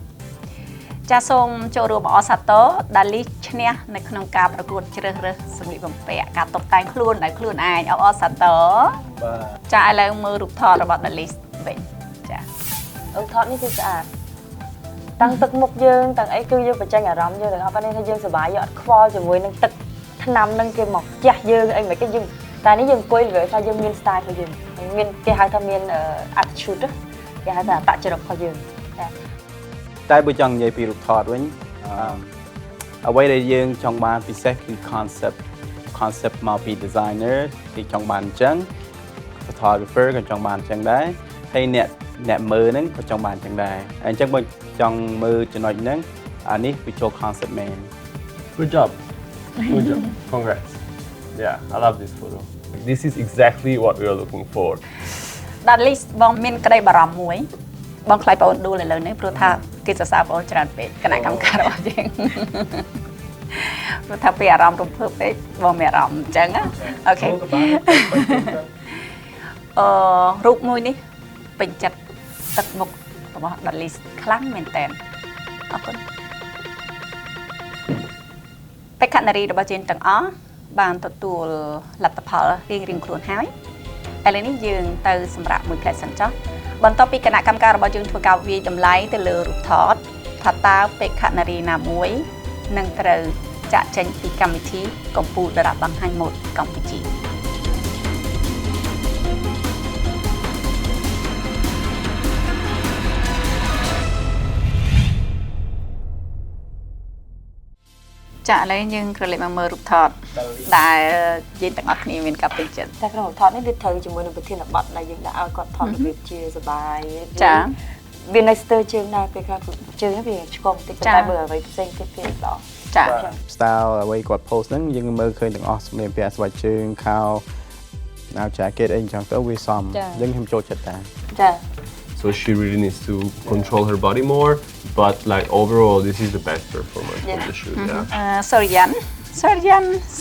ចាសូមចូលរួមអសាទរ Dalis ឈ្នះនៅក្នុងការប្រកួតជ្រើសរើសសម្លៀកបំពាក់ការតុបតែងខ្លួនដោយខ្លួនឯងអសាទរចាឥឡូវមើលរូបថតរបស់ Dalis វិញចារូបថតនេះគឺស្អាតតាំងទឹកមុខយើងតាំងអីគឺយើងបញ្ចេញអារម្មណ៍យើងទាំងអស់ប៉ុន្តែថាយើងសប្បាយយើងអត់ខ្វល់ជាមួយនឹងទឹកថ្នាំនឹងគេមកចាស់យើងអីមិនគេយើងតែនេះយើងអង្គុយលើថាយើងមាន style របស់យើងមានគេហៅថាមាន attitude គេហៅថាអត្តចរិតរបស់យើងចាតែបើចង់និយាយពីរូបថតវិញអ្វីដែលយើងចង់បានពិសេសគឺ concept មកពី designer គេចង់បានអញ្ចឹង photographer ក៏ចង់បានអញ្ចឹងដែរហើយអ្នកមើលហ្នឹងក៏ចង់បានអញ្ចឹងដែរអញ្ចឹងបើចង់មើលចំណុចហ្នឹងអានេះវាចូល concept មែន Good job. Good job. Congrats. Yeah, I love this photo. This is exactly what we are looking for. Dalis បងមានក្តីបារម្ភមួយបងខ្លាចបងដួលឥឡូវនេះព្រោះថាគេសរសើរបងច្រើនពេកគណៈកម្មការរបស់យើងព្រោះថាពីអារម្មណ៍រំភើបពេកបងមានអារម្មណ៍អញ្ចឹងណាអូខេរូបមួយនេះពេញចិត្តទឹកមុខរបស់ Dalis ខ្លាំងមែនតើអរគុណបេក្ខនារីរបស់យើងទាំងអស់បានទទួលលទ្ធផលរៀងៗខ្លួនហើយឥឡូវនេះយើងទៅសម្រាប់មួយផ្លែសិនចុះបន្ទាប់ពីគណៈកម្មការរបស់យើងធ្វើការវាយតម្លៃទៅលើរូបថតថាតើបេក្ខនារីណាមួយនឹងត្រូវចាក់ចេញពីកម្មវិធីកម្ពុជាតារាបង្ហាញម៉ូដកម្ពុជាចាឥឡូវយើងក្រឡេកមកមើលរូបថតដែលយើងទាំងអស់គ្នាមានការពេញចិត្តតែក្នុងរូបថតនេះវាត្រូវជាមួយនឹងប្រធានបទដែលយើងដាក់ឲ្យគាត់ថតរបៀបជាសបាយចាវានៅស្ទើរជើងដែរពេលខ្លះជើងវាឆ្កុំតិចតែបើអ្វីផ្សេងទៀតវាល្អចា style អ្វីគាត់ post ហ្នឹងយើងមើលឃើញទាំងអស់សម្លៀកបំពាក់ស្បែកជើងខោ jacket អីអញ្ចឹងទៅវាសមយើងខ្ញុំចូលចិត្តតាចា So she really needs to control her body more, but like overall, this is the best performance from the shoot. Sorian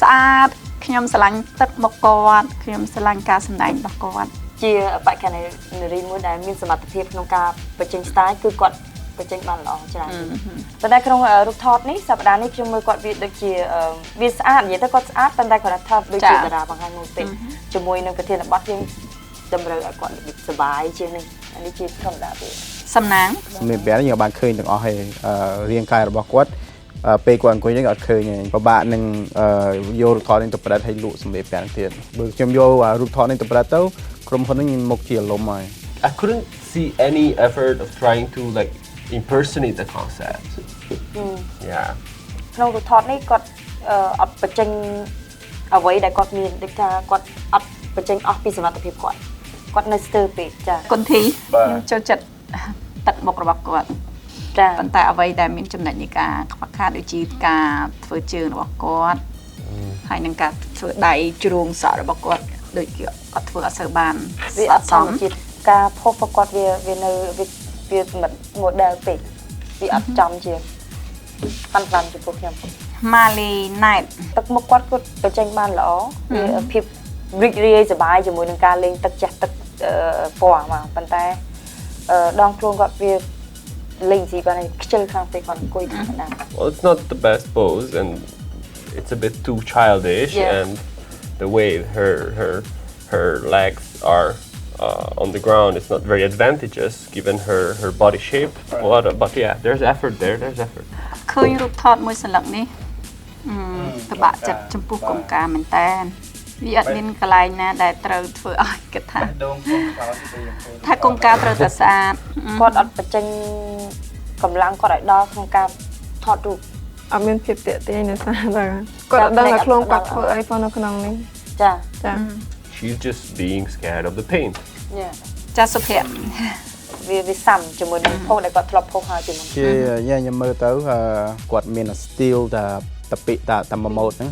ស្អាតខ្ញុំស្រឡាញ់ទឹកមុខគាត់ខ្ញុំស្រឡាញ់ការសម្ដែងរបស់គាត់ជាបេក្ខនារីមួយដែលមានសមត្ថភាពក្នុងការបញ្ចេញ style គឺគាត់បញ្ចេញបានល្អច្រើនប៉ុន្តែក្នុងរូបថតនេះសប្តាហ៍នេះខ្ញុំមើលគាត់វាដូចជាវាស្អាតនិយាយទៅគាត់ស្អាតប៉ុន្តែគាត់ថាដូចជាតារាបង្ហាញម៉ូដពេកជាមួយនឹងប្រធានបទយើងតម្រូវឲ្យគាត់សប្បាយជាងនេះអានេះជាធម្មតាទេសំណាងសម្លៀកបំពាក់យើងបានឃើញទាំងអស់ហើយរាងកាយរបស់គាត់ពេលគាត់អង្គុយនេះអត់ឃើញទេពិបាកនឹងយករូបថតនេះទៅប្រឌិតឲ្យលក់សម្លៀកបំពាក់ទៀតបើខ្ញុំយករូបថតនេះទៅប្រឌិតទៅក្រុមហ៊ុននេះមុខជាលំហើយ I couldn't see any effort of trying to like impersonate the concept. Yeah. ក្នុងរូបថតនេះគាត់អត់បញ្ចេញអ្វីដែលគាត់មានដូចថាគាត់អត់បញ្ចេញអស់ពីសមត្ថភាពគាត់នៅស្ទើរពេកចាគុណធីខ្ញុំចូលចិត្តទឹកមុខរបស់គាត់ចាប៉ុន្តែអ្វីដែលមានចំណុចនៃការខ្វះខាតដូចជាការធ្វើជើងរបស់គាត់ហើយនឹងការធ្វើដៃជ្រុងសក់របស់គាត់ដូចជាគាត់ធ្វើអត់សូវបានវាអត់សមជាតិការផុសរបស់គាត់វានៅវា model ពេកវាអត់ចំជាប៉ុន្តែចំពោះខ្ញុំ Mali Night ទឹកមុខគាត់បញ្ចេញបានល្អវាភាពរីករាយសប្បាយជាមួយនឹងការលេងទឹកចាស់ទឹកពណ៌មកប៉ុន្តែដងខ្លួនគាត់វាលេងស៊ីបានខ្ជិលខាងពេកគាត់អង្គុយធម្មតា Well, it's not the best pose and it's a bit too childish, and the way her legs are on the ground is not very advantageous given her body shape. But yeah, there's effort there. There's effort. ឃើញរូបថតមួយសន្លឹកនេះពិបាកចិត្តចំពោះកុំការមែនតើវាអត់មានកន្លែងណាដែលត្រូវធ្វើឲ្យគិតថាថាកុំការត្រូវតែស្អាតគាត់អត់បញ្ចេញកម្លាំងគាត់ឲ្យដល់ក្នុងការថតរូប អត់មានភាពតាក់ទាញនៅសារតែគាត់អត់ដឹងថាខ្លួនគាត់ធ្វើអីផងនៅក្នុងនេះចា She's just being scared of the paint. ចាសុភ័ក្រវាសាំជាមួយនឹងផុសដែលគាត់ធ្លាប់ផុសហើយពីមុនជាខ្ញុំមើលទៅគាត់មាន style តែពីតែមួយម៉ូតហ្នឹង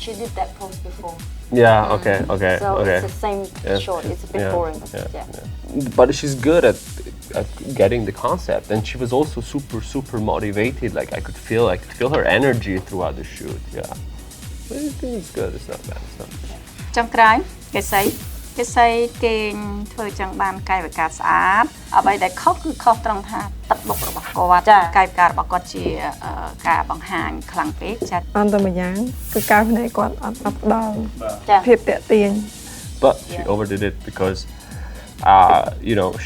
She did that pose before. Yeah, okay. So it's the same shot. It's a bit boring. But she's good at getting the concept, and she was also super motivated. Like I could feel her energy throughout the shoot. Yeah, but it's good. It's not bad. ចុងក្រោយគេសីគេធ្វើចឹងបានកាយវិការស្អាតអ្វីដែលខុសគឺខុសត្រង់ថាទឹកបុករបស់គាត់កាយវិការរបស់គាត់ជាការបង្ហាញខ្លាំងពេកចាអន្តរយ៉ាងគឺការភ្នែកគាត់អត់ផ្ដល់ភាពតាក់ទាញ But she overdid it because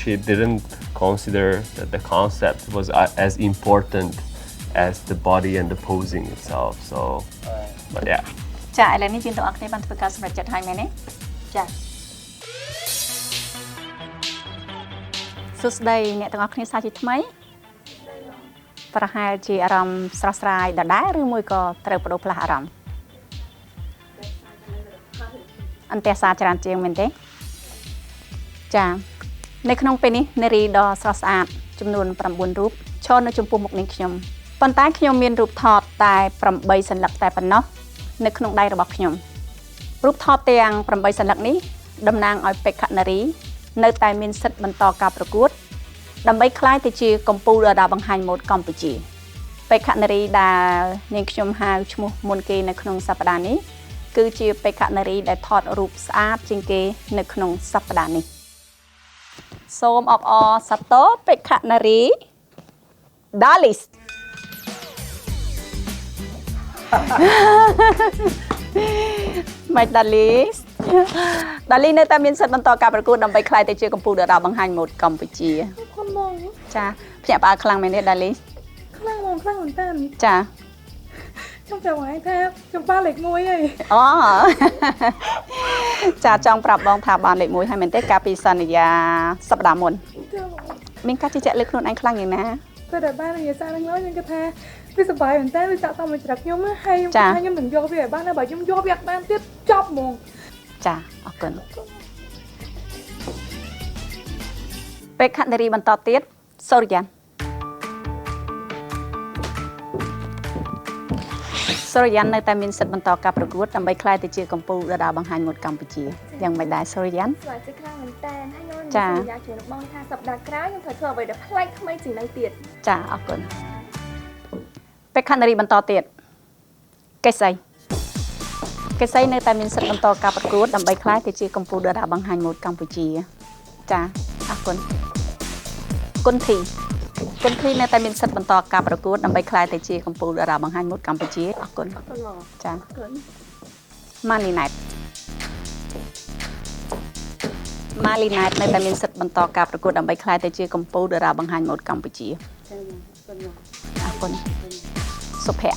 she didn't consider that the concept was as important as the body and the posing itself. So, but yeah. ចាឥឡូវនេះយើងទាំងអស់គ្នាបានធ្វើការសម្រេចចិត្តហើយមែនទេចាសួស្តីអ្នកទាំងអស់គ្នាសាជាថ្មីប្រហែលជាអារម្មណ៍ស្រស់ស្រាយដដែលឬមួយក៏ត្រូវបដូរផ្លាស់អារម្មណ៍អន្តរសាច្រើនជាងមែនទេចានៅក្នុងពេលនេះនារីដ៏ស្រស់ស្អាតចំនួន9រូបឈរនៅចំពោះមុខនាងខ្ញុំប៉ុន្តែខ្ញុំមានរូបថតតែ8សន្លឹកតែប៉ុណ្ណោះនៅក្នុងដៃរបស់ខ្ញុំរូបថតទាំង8សន្លឹកនេះតំណាងឲ្យបេក្ខនារីនៅតែមានសិទ្ធិបន្តការប្រកួតដើម្បីក្លាយទៅជាកំពូលដ៏បង្ហាញម៉ូដកម្ពុជាបេក្ខនារីដែលនាងខ្ញុំហៅឈ្មោះមុនគេនៅក្នុងសប្តាហ៍នេះគឺជាបេក្ខនារីដែលថតរូបស្អាតជាងគេនៅក្នុងសប្តាហ៍នេះសូមអបអរសាទរបេក្ខនារី Dalis My Dalis នៅតែមានសិទ្ធិបន្តការប្រកួតដើម្បីក្លាយទៅជាកំពូលតារាបង្ហាញម៉ូដកម្ពុជាខ្ញុំបងចាភ្ញាក់ផ្អើលខ្លាំងមែនទេ Dalis ខ្លាំងមែនតើចាខ្ញុំចង់ឲ្យថាខ្ញុំបានលេខ1ហើយអូចាចង់ប្រាប់បងថាបានលេខ1ហើយមែនទេកាលពីសន្យាសប្តាហ៍មុនមានការជឿជាក់លើខ្លួនឯងខ្លាំងយ៉ាងណាតែតែបាននិយាយសារនឹងឡើយខ្ញុំគិតថាវាសប្បាយមែនតើវាចាក់តាមមួយច្រឹកខ្ញុំហើយខ្ញុំនឹងយកវាឲ្យបានហើយបើខ្ញុំយកវាអត់បានទៀតចប់ហ្មងចាអរគុណបេក្ខនារីបន្តទៀតសូរិយាននៅតែមានសិទ្ធិបន្តការប្រកួតដើម្បីក្លាយទៅជាកំពូលតារាបង្ហាញម៉ូដកម្ពុជាយ៉ាងមិនដែរសូរិយានស្វាគមន៍ខ្លាំងមែនតើហើយខ្ញុំនិយាយជាមួយបងថាសប្តាហ៍ក្រោយខ្ញុំត្រូវធ្វើអ្វីដែលប្លែកថ្មីជាងនេះទៀតចាអរគុណបេក្ខនារីបន្តទៀតកេសីនៅតែមានសិទ្ធិបន្តការប្រកួតដើម្បីក្លាយទៅជាកំពូលតារាបង្ហាញម៉ូដកម្ពុជាចាអរគុណគុនធីនៅតែមានសិទ្ធិបន្តការប្រកួតដើម្បីក្លាយទៅជាកំពូលតារាបង្ហាញម៉ូដកម្ពុជាអរគុណចាម៉ាលីណែតនៅតែមានសិទ្ធិបន្តការប្រកួតដើម្បីក្លាយទៅជាកំពូលតារាបង្ហាញម៉ូដកម្ពុជាអរគុណសុភ័ក្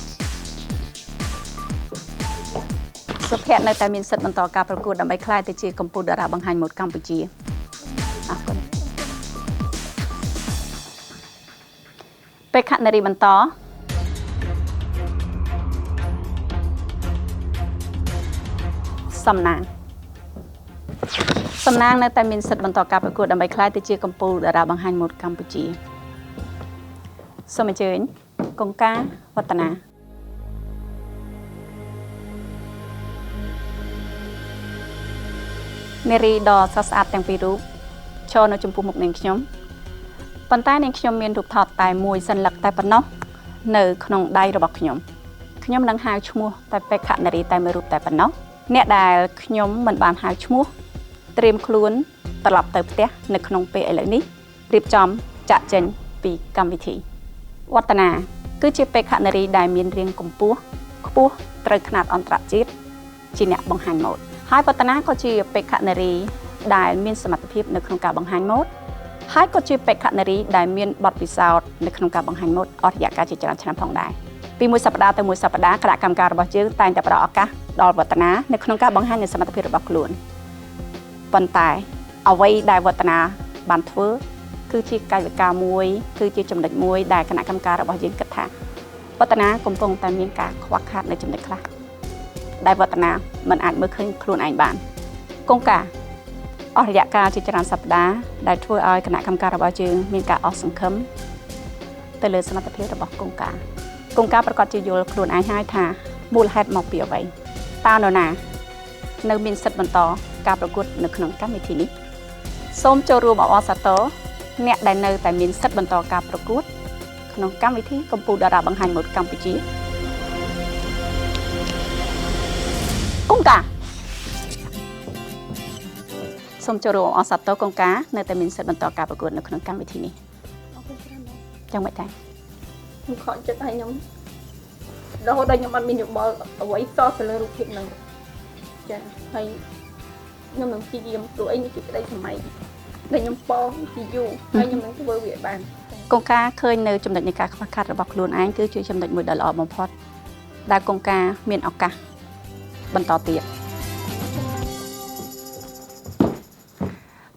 រនៅតែមានសិទ្ធិបន្តការប្រកួតដើម្បីក្លាយទៅជាកំពូលតារាបង្ហាញម៉ូដកម្ពុជាអរគុណបេក្ខនារីបន្តសំណាងនៅតែមានសិទ្ធិបន្តការប្រកួតដើម្បីក្លាយទៅជាកំពូលតារាបង្ហាញម៉ូដកម្ពុជាសូមអញ្ជើញកង្ការវឌ្ឍនានារីដ៏ស្រស់ស្អាតទាំងពីររូបឈរនៅចំពោះមុខនាងខ្ញុំប៉ុន្តែនាងខ្ញុំមានរូបថតតែមួយសន្លឹកតែប៉ុណ្ណោះនៅក្នុងដៃរបស់ខ្ញុំនឹងហៅឈ្មោះតែបេក្ខនារីតែមួយរូបតែប៉ុណ្ណោះអ្នកដែលខ្ញុំមិនបានហៅឈ្មោះត្រៀមខ្លួនត្រឡប់ទៅផ្ទះនៅក្នុងពេលឥឡូវនេះរៀបចំចាក់ចេញពីកម្មវិធីវឌ្ឍនាគឺជាបេក្ខនារីដែលមានរាងកម្ពស់ ខ្ពស់ត្រូវຂនាតអន្តរជាតិជាអ្នកបង្ហាញម៉ូដហើយវឌ្ឍនាក៏ជាបេក្ខនារីដែលមានសមត្ថភាពនៅក្នុងការបង្ហាញម៉ូដហើយក៏ជាបេក្ខនារីដែលមានបទពិសោធន៍នៅក្នុងការបង្ហាញម៉ូដអស់រយៈកាលជាច្រើនឆ្នាំផងដែរពីមួយសប្តាហ៍ទៅមួយសប្តាហ៍គណៈកម្មការរបស់យើងតែងតែផ្ដល់ឱកាសដល់វឌ្ឍនានៅក្នុងការបង្ហាញនូវសមត្ថភាពរបស់ខ្លួនប៉ុន្តែអ្វីដែលវឌ្ឍនាបានធ្វើគឺជាកាយវិការមួយគឺជាចំណុចមួយដែលគណៈកម្មការរបស់យើងគិតថាវឌ្ឍនាកំពុងតែមានការខ្វះខាតនៅចំណុចខ្លះដែលវឌ្ឍនាមិនអាចមើលឃើញខ្លួនឯងបានកងការអស់រយៈកាលជាច្រើនសប្តាហ៍ដែលធ្វើឲ្យគណៈកម្មការរបស់យើងមានការអស់សង្ឃឹមទៅលើសមត្ថភាពរបស់កងការប្រកាសជាយល់ខ្លួនឯងហើយថាមូលហេតុមកពីអ្វីតើនរណានៅមានសិទ្ធិបន្តការប្រកួតនៅក្នុងកម្មវិធីនេះសូមចូលរួមអបអរសាទរអ្នកដែលនៅតែមានសិទ្ធិបន្តការប្រកួតក្នុងកម្មវិធីកម្ពុជាតារាបង្ហាញម៉ូដកម្ពុជាកងការសូមចូលរួមអបអរសាទរកងការនៅតែមានសិទ្ធិបន្តការប្រកួតនៅក្នុងកម្មវិធីនេះអរគុណច្រើនណាស់យ៉ាងម៉េចដែរខ្ញុំខកចិត្តឲ្យខ្ញុំរហូតដល់ខ្ញុំអត់មានយោបល់អ្វីសោះទៅលើរូបភាពហ្នឹងចាហើយខ្ញុំនឹងព្យាយាមព្រោះអីនេះជាក្តីសម័យដែលខ្ញុំប៉ជាយូរហើយខ្ញុំនឹងធ្វើវាបានកងការឃើញនៅចំណុចនៃការខ្វះខាតរបស់ខ្លួនឯងគឺជាចំណុចមួយដ៏ល្អបំផុតដែលកងការមានឱកាសបន្តទៀត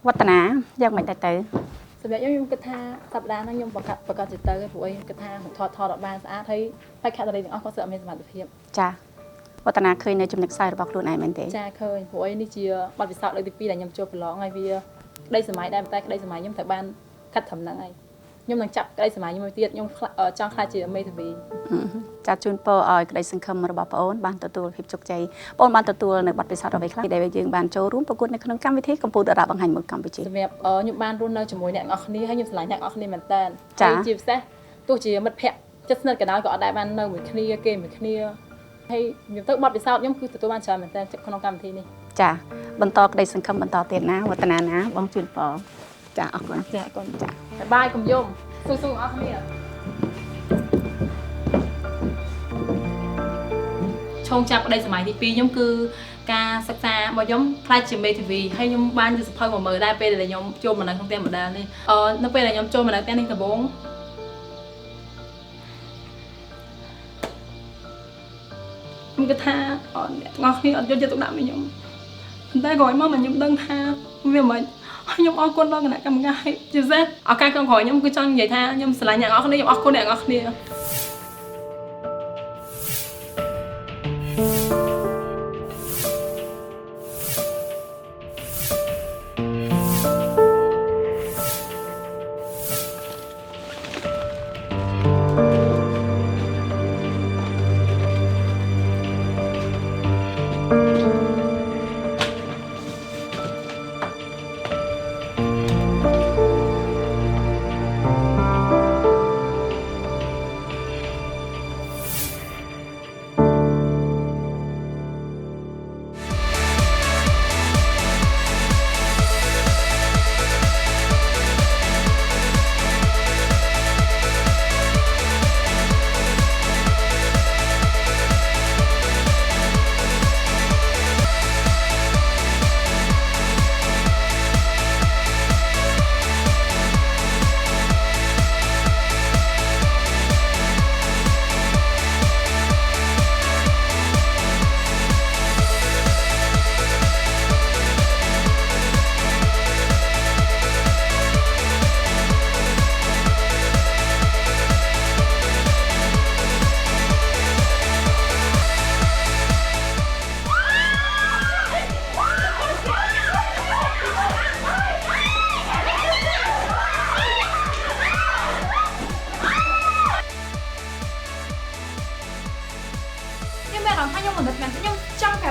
វឌ្ឍនាយ៉ាងម៉េចដែរទៅសម្រាប់ខ្ញុំគិតថាសប្តាហ៍ហ្នឹងខ្ញុំប្រកាសទៅព្រោះអីគិតថាថតអត់បានស្អាតហើយបេក្ខនារីទាំងអស់ក៏ស្អាតមានសមត្ថភាពចាវឌ្ឍនាឃើញនៅចំណុចខ្សោយរបស់ខ្លួនឯងមែនទេចាឃើញព្រោះអីនេះជាបទពិសោធន៍លើកទី2ដែលខ្ញុំចូលប្រឡងហើយវាក្តីសម័យដែរតែក្តីសម័យខ្ញុំត្រូវបានកាត់ត្រឹមហ្នឹងហើយខ្ញុំនឹងចាប់ក្តីសម័យខ្ញុំមួយទៀតខ្ញុំចង់ខ្លាចជាមេធាវីចាជូនពរឲ្យក្តីសង្ឃឹមរបស់បងអូនបានទទួលភាពជោគជ័យបងបានទទួលនៅបទពិសោធន៍អ្វីខ្លះដែលយើងបានចូលរួមប្រកួតនៅក្នុងកម្មវិធីកម្ពុជាតារាបង្ហាញម៉ូដកម្ពុជាសម្រាប់ខ្ញុំបានរស់នៅជាមួយអ្នកទាំងអស់គ្នាហើយខ្ញុំស្រឡាញ់អ្នកទាំងអស់គ្នាមែនតើហើយជាពិសេសទោះជាមិត្តភ័ក្តិជិតស្និទ្ធក៏ដោយក៏អត់ដែលបាននៅមួយគ្នាគេមួយគ្នាហើយខ្ញុំទៅបទពិសោធន៍ខ្ញុំគឺទទួលបានច្រើនមែនតើក្នុងកម្មវិធីនេះចាបន្តក្តីសង្ឃឹមបន្តទៀតណាវឌ្ឍនាណាបងជូនពរចាអរគុណចាអរគុណចាបាយបាយកុំយំស៊ូៗអស់គ្នាឈោងចាប់ក្តីសម័យទី2ខ្ញុំគឺការសិក្សារបស់ខ្ញុំខ្លាចជាមេធាវីហើយខ្ញុំបានយកសភៅមកមើលដែរពេលដែលខ្ញុំចូលមកនៅក្នុងផ្ទះ model នេះនៅពេលដែលខ្ញុំចូលមកនៅផ្ទះនេះដំបូងខ្ញុំគិតថាអ្នកទាំងអស់គ្នាអត់យកចិត្តទុកដាក់មកខ្ញុំប៉ុន្តែក្រោយមកខ្ញុំដឹងថាវាមិនខ្ញុំអរគុណដល់គណៈកម្មការជាពិសេសឱកាសក្នុងក្រោយខ្ញុំគឺចង់និយាយថាខ្ញុំស្រឡាញ់អ្នកទាំងអស់គ្នាខ្ញុំអរគុណអ្នកទាំងអស់គ្នា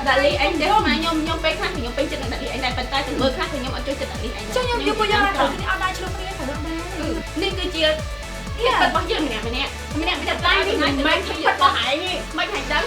ដាក់លីអញទេមកខ្ញុំពេលខ្លះខ្ញុំពេញចិត្តនឹងដាក់លីអញដែរប៉ុន្តែទៅមើលខ្លះខ្ញុំអត់ចូលចិត្តដាក់លីអញចុះខ្ញុំយកពួកយើងទៅគ្នាអត់ដែរឆ្លុះគ្នាទៅដល់ដែរនេះគឺជាភាពរបស់យើងម្នាក់ម្នាក់តែមិនមិនមិនរបស់ឯងនេះមិនហែងដឹង